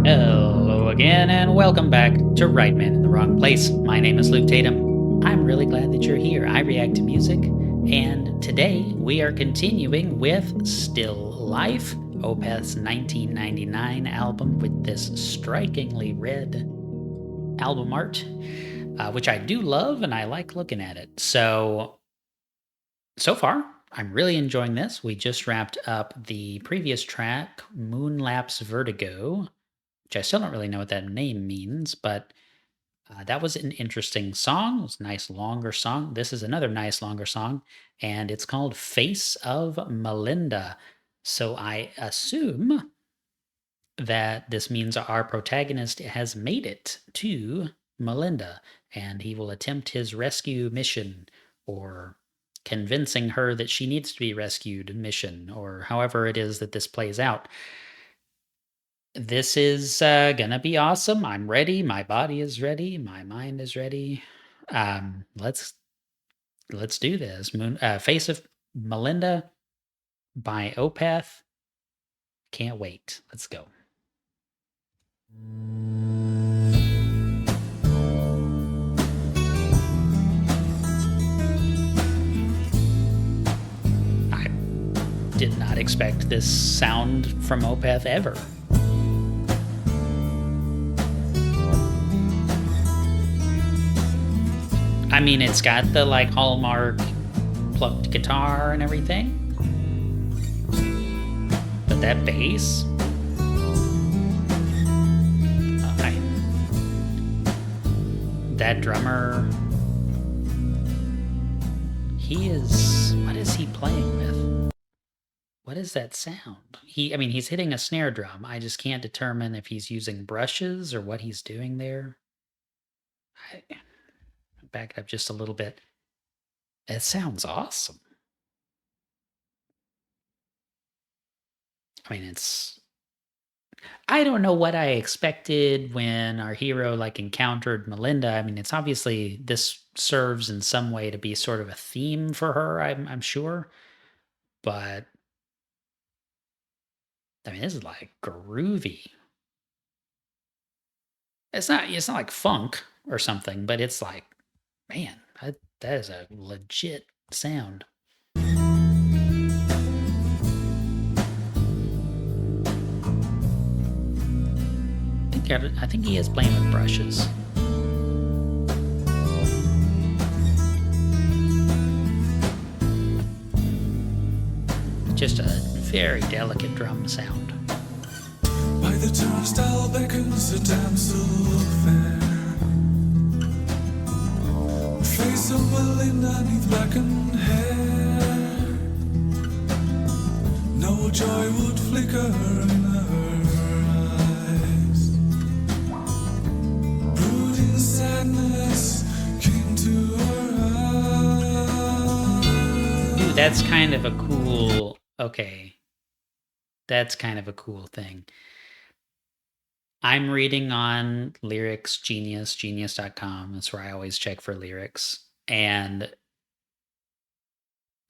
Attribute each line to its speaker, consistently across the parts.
Speaker 1: Hello again, and welcome back to Right Man in the Wrong Place. My name is Luke Tatum. I'm really glad that you're here. I react to music, and today we are continuing with Still Life, Opeth's 1999 album with this strikingly red album art, which I do love, and I like looking at it. So far, I'm really enjoying this. We just wrapped up the previous track, Moonlapse Vertigo, which I still don't really know what that name means, but that was an interesting song. It was a nice longer song. This is another nice longer song, and it's called Face of Melinda. So I assume that this means our protagonist has made it to Melinda, and he will attempt his rescue mission, or convincing her that she needs to be rescued mission, or however it is that this plays out. This is gonna be awesome. I'm ready. My body is ready. My mind is ready. Let's do this. Face of Melinda by Opeth. Can't wait. Let's go. I did not expect this sound from Opeth ever. I mean, it's got the like Hallmark plucked guitar and everything, but that bass, that drummer, what is he playing with? What is that sound? He's hitting a snare drum. I just can't determine if he's using brushes or what he's doing there. Back it up just a little bit. It sounds awesome. I don't know what I expected when our hero encountered Melinda. It's obviously, this serves in some way to be sort of a theme for her, I'm sure. But this is like groovy. It's not like funk or something, but it's like, man, that is a legit sound. I think he is playing with brushes. Just a very delicate drum sound.
Speaker 2: By the turnstile beckons a damsel fair. Face of Melinda neath blackened hair. No joy would flicker in her eyes. Brooding sadness came to her eyes.
Speaker 1: Ooh, that's kind of a cool... Okay. That's kind of a cool thing. I'm reading on Lyrics Genius, genius.com. That's where I always check for lyrics. And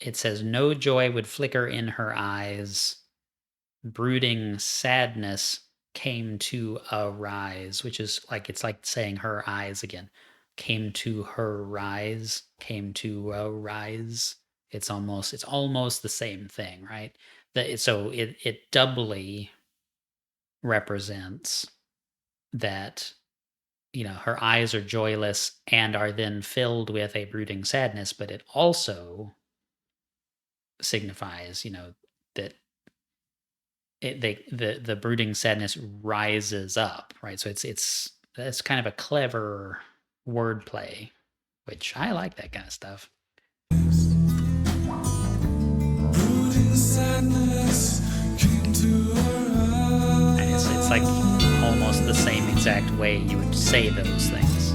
Speaker 1: it says, no joy would flicker in her eyes. Brooding sadness came to arise, which is it's like saying her eyes again. Came to her rise, came to arise. It's almost the same thing, right? So it doubly represents that, her eyes are joyless and are then filled with a brooding sadness, but it also signifies, that the brooding sadness rises up, right? So that's kind of a clever wordplay, which I like that kind of stuff.
Speaker 2: Brooding sadness came to her eyes.
Speaker 1: It's like almost the same exact way you would say those things.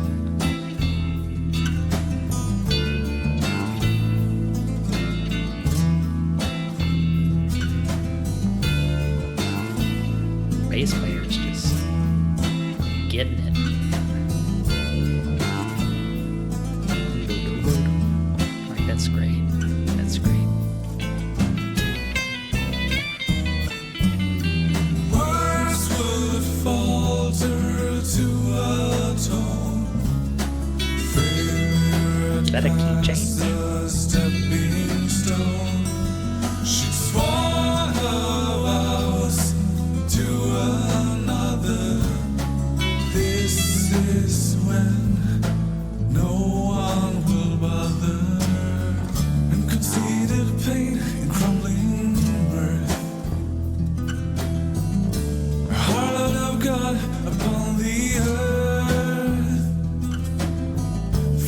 Speaker 1: Bass player's just getting it. That's great. That's great.
Speaker 2: Words would fall
Speaker 1: that a key change?
Speaker 2: a stepping stone. She swore her vows to another. This is when no one will bother. And conceited pain and crumbling mirth. A harlot of God upon the earth,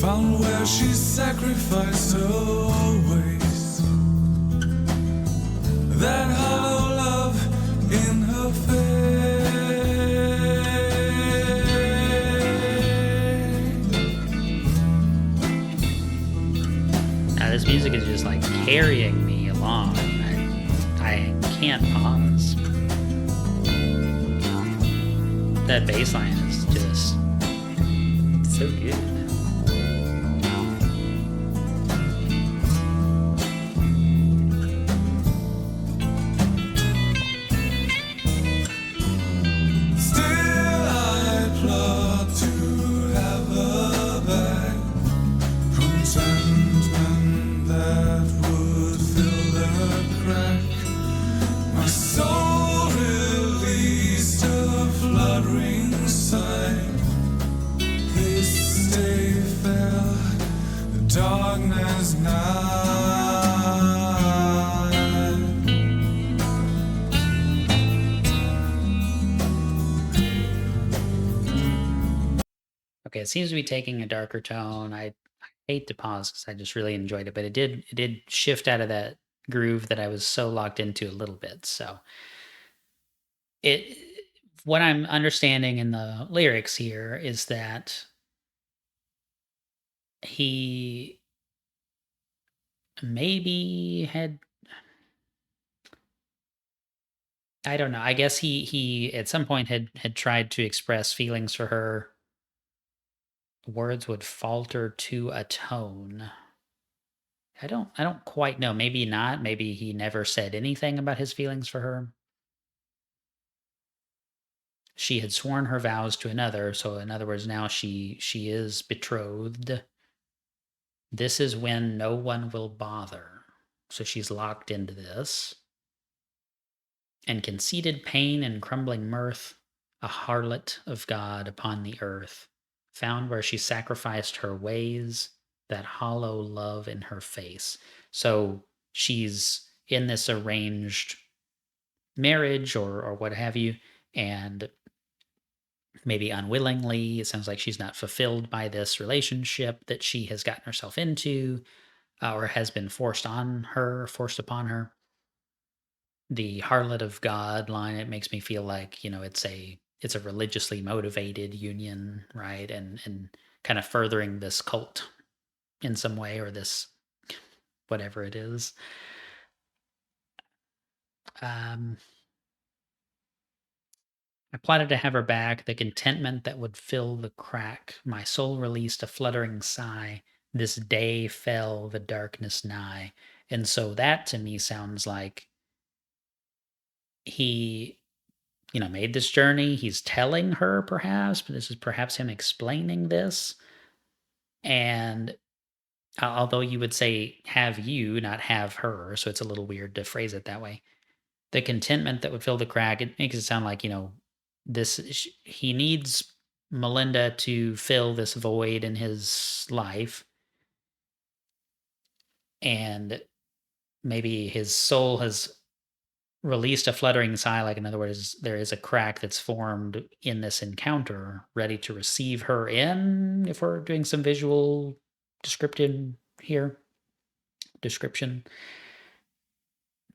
Speaker 2: found where she sacrificed her ways. That hollow love in her face.
Speaker 1: Now, this music is just like carrying me along. I can't pause. That bass line is just so good.
Speaker 2: Still I plot to have her back. Contentment that would fill the crack. My soul released a fluttering sigh. This day fell, the darkness night.
Speaker 1: Okay, it seems to be taking a darker tone. I hate to pause because I just really enjoyed it, but it did shift out of that groove that I was so locked into a little bit. So what I'm understanding in the lyrics here is that he maybe had, I don't know. I guess he at some point had tried to express feelings for her. Words would falter to a tone. I don't quite know. Maybe not. Maybe he never said anything about his feelings for her. She had sworn her vows to another, so in other words, now she is betrothed. This is when no one will bother. So she's locked into this. And conceited pain and crumbling mirth, a harlot of God upon the earth, found where she sacrificed her ways, that hollow love in her face. So she's in this arranged marriage or what have you, and maybe unwillingly, it sounds like she's not fulfilled by this relationship that she has gotten herself into, or has been forced upon her. The harlot of God line, it makes me feel like, it's a religiously motivated union, right? And kind of furthering this cult in some way, or this whatever it is. I plotted to have her back, the contentment that would fill the crack. My soul released a fluttering sigh. This day fell, the darkness nigh. And so that to me sounds like he, made this journey. He's telling her perhaps, but this is perhaps him explaining this. And although you would say have you, not have her, so it's a little weird to phrase it that way. The contentment that would fill the crack, it makes it sound like, he needs Melinda to fill this void in his life. And maybe his soul has released a fluttering sigh, like in other words, there is a crack that's formed in this encounter, ready to receive her in, if we're doing some visual description.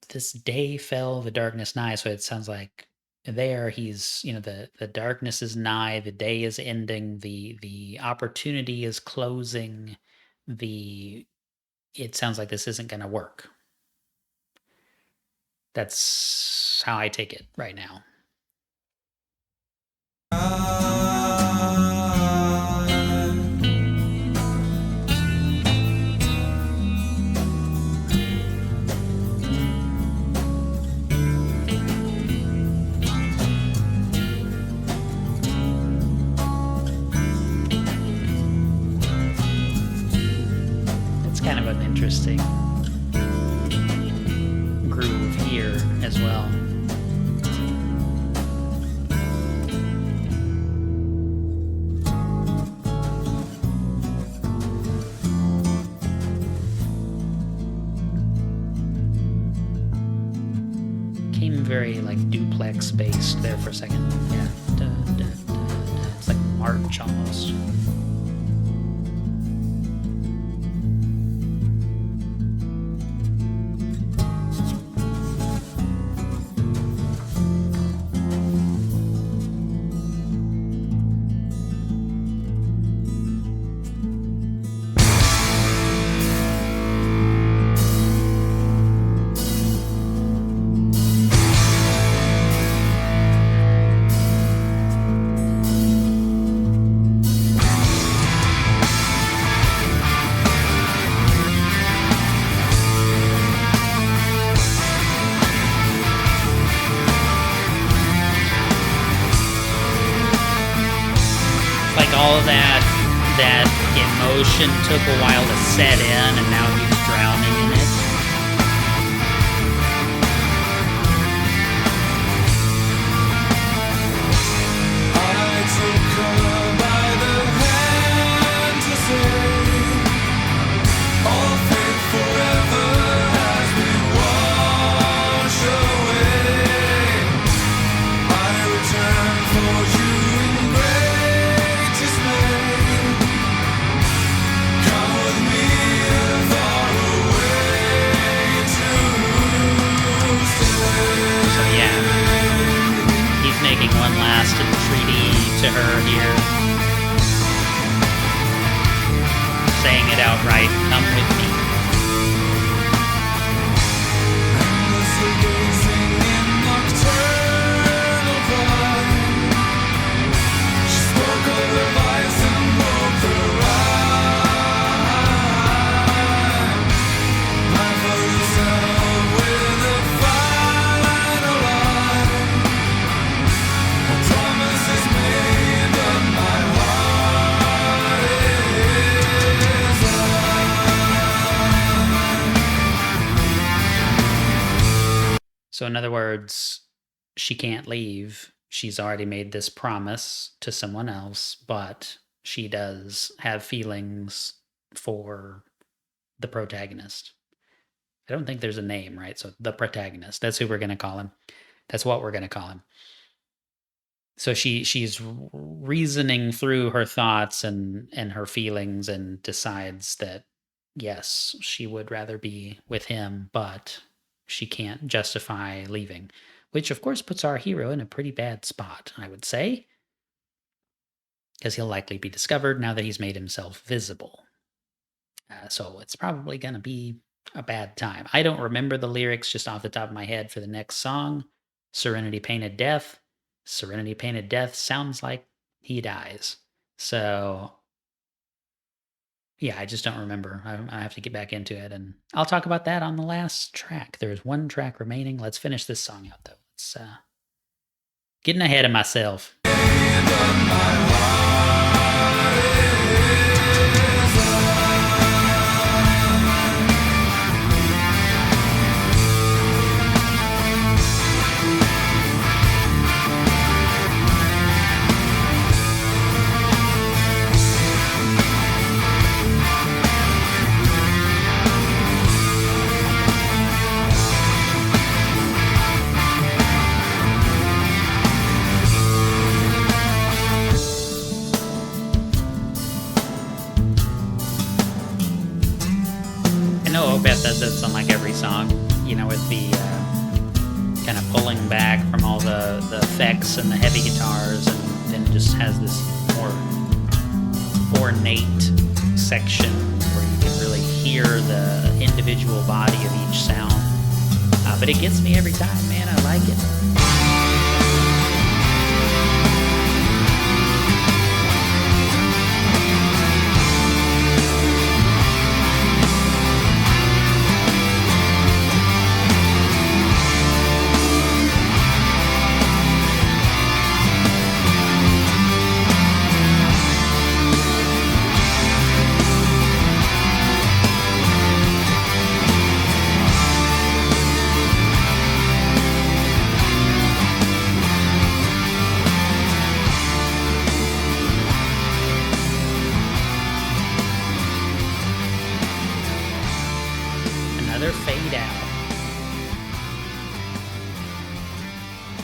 Speaker 1: This day fell, the darkness nigh. So it sounds like there he's, the darkness is nigh, the day is ending, the opportunity is closing, it sounds like this isn't going to work. That's how I take it right now. interesting groove here as well. Came very like duplex based there for a second. Yeah. It's like March almost. All of that emotion took a while to set in, and now he's drowning in it.
Speaker 2: I took her by the hand to say, all fate forever as we wash away. I return for you in great dismay. Come with me far away to stay.
Speaker 1: So yeah, he's making one last entreaty to her here, saying it outright, come with me.
Speaker 2: Endlessly gazing in nocturnal pride, she spoke of the vice and broke the rhyme. Life of herself with a final line. A promise is made, but my heart is blind.
Speaker 1: So in other words, she can't leave. She's already made this promise to someone else, but she does have feelings for the protagonist. I don't think there's a name, right? So the protagonist, that's who we're going to call him. That's what we're going to call him. So she's reasoning through her thoughts and her feelings and decides that, yes, she would rather be with him, but she can't justify leaving, which of course puts our hero in a pretty bad spot, I would say, because he'll likely be discovered now that he's made himself visible. So it's probably going to be a bad time. I don't remember the lyrics just off the top of my head for the next song, Serenity Painted Death. Serenity Painted Death sounds like he dies. So yeah, I just don't remember. I have to get back into it, and I'll talk about that on the last track. There's one track remaining. Let's finish this song out, though. It's getting ahead of myself. I know Opeth does this on like every song, you know, with the kind of pulling back from all the effects and the heavy guitars, and then just has this more ornate section where you can really hear the individual body of each sound. But it gets me every time, man. I like it.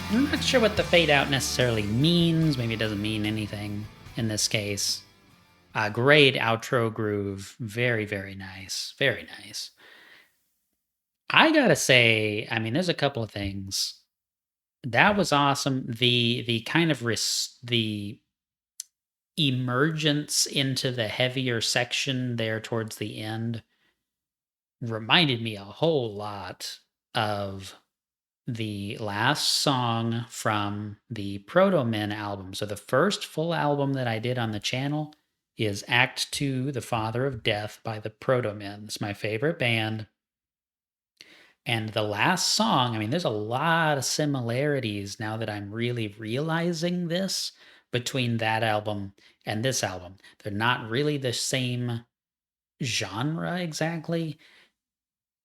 Speaker 1: I'm not sure what the fade out necessarily means. Maybe it doesn't mean anything in this case. Great outro groove. Very, very nice. Very nice. I gotta say, I mean, there's a couple of things. That was awesome. The kind of the emergence into the heavier section there towards the end reminded me a whole lot of the last song from the Proto Men album. So the first full album that I did on the channel is Act 2, The Father of Death by the Proto Men. It's my favorite band. And the last song, I mean, there's a lot of similarities now that I'm really realizing this between that album and this album. They're not really the same genre exactly,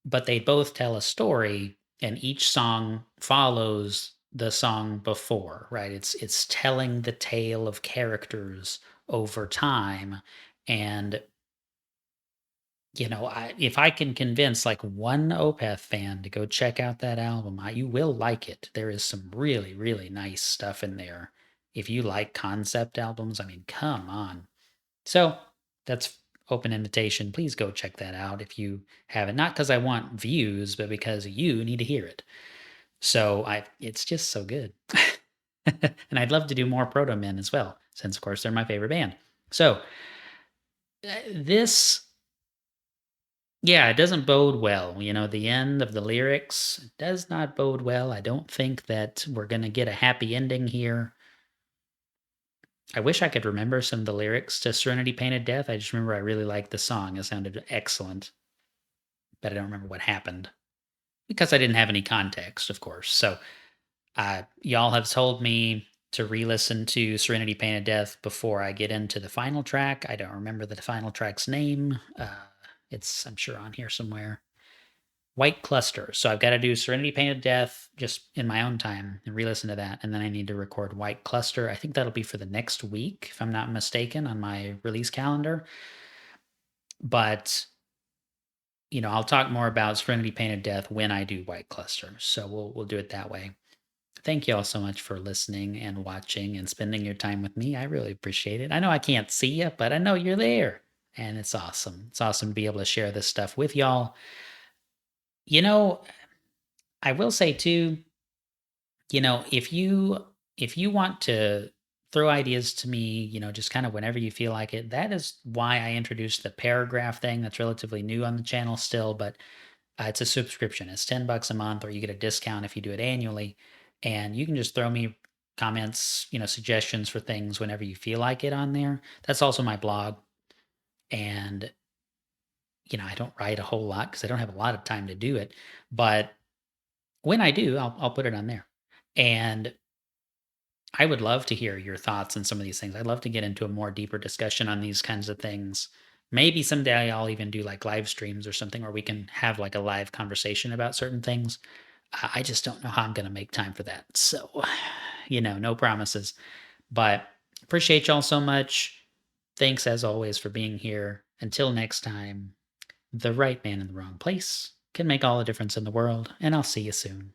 Speaker 1: but they both tell a story and each song follows the song before, right? It's telling the tale of characters over time. And if I can convince like one Opeth fan to go check out that album, you will like it. There is some really, really nice stuff in there. If you like concept albums, I mean, come on. So that's open invitation. Please go check that out if you haven't. Not because I want views, but because you need to hear it. So it's just so good. And I'd love to do more Proto Men as well, since of course they're my favorite band. So this, yeah, it doesn't bode well. The end of the lyrics does not bode well. I don't think that we're going to get a happy ending here. I wish I could remember some of the lyrics to Serenity Painted Death. I just remember I really liked the song. It sounded excellent. But I don't remember what happened because I didn't have any context, of course. So y'all have told me to re-listen to Serenity Painted Death before I get into the final track. I don't remember the final track's name. It's, I'm sure, on here somewhere. White Cluster. So I've got to do Serenity Painted Death just in my own time and re-listen to that. And then I need to record White Cluster. I think that'll be for the next week, if I'm not mistaken, on my release calendar. But I'll talk more about Serenity Painted Death when I do White Cluster. So we'll do it that way. Thank you all so much for listening and watching and spending your time with me. I really appreciate it. I know I can't see you, but I know you're there. And it's awesome. It's awesome to be able to share this stuff with y'all. I will say too, if you want to throw ideas to me, just kind of whenever you feel like it, that is why I introduced the paragraph thing. That's relatively new on the channel still, but it's a subscription. It's $10 a month, or you get a discount if you do it annually. And you can just throw me comments, suggestions for things whenever you feel like it on there. That's also my blog. And, I don't write a whole lot because I don't have a lot of time to do it. But when I do, I'll put it on there. And I would love to hear your thoughts on some of these things. I'd love to get into a more deeper discussion on these kinds of things. Maybe someday I'll even do like live streams or something where we can have like a live conversation about certain things. I just don't know how I'm going to make time for that. So, no promises. But appreciate y'all so much. Thanks as always for being here. Until next time, the right man in the wrong place can make all the difference in the world, and I'll see you soon.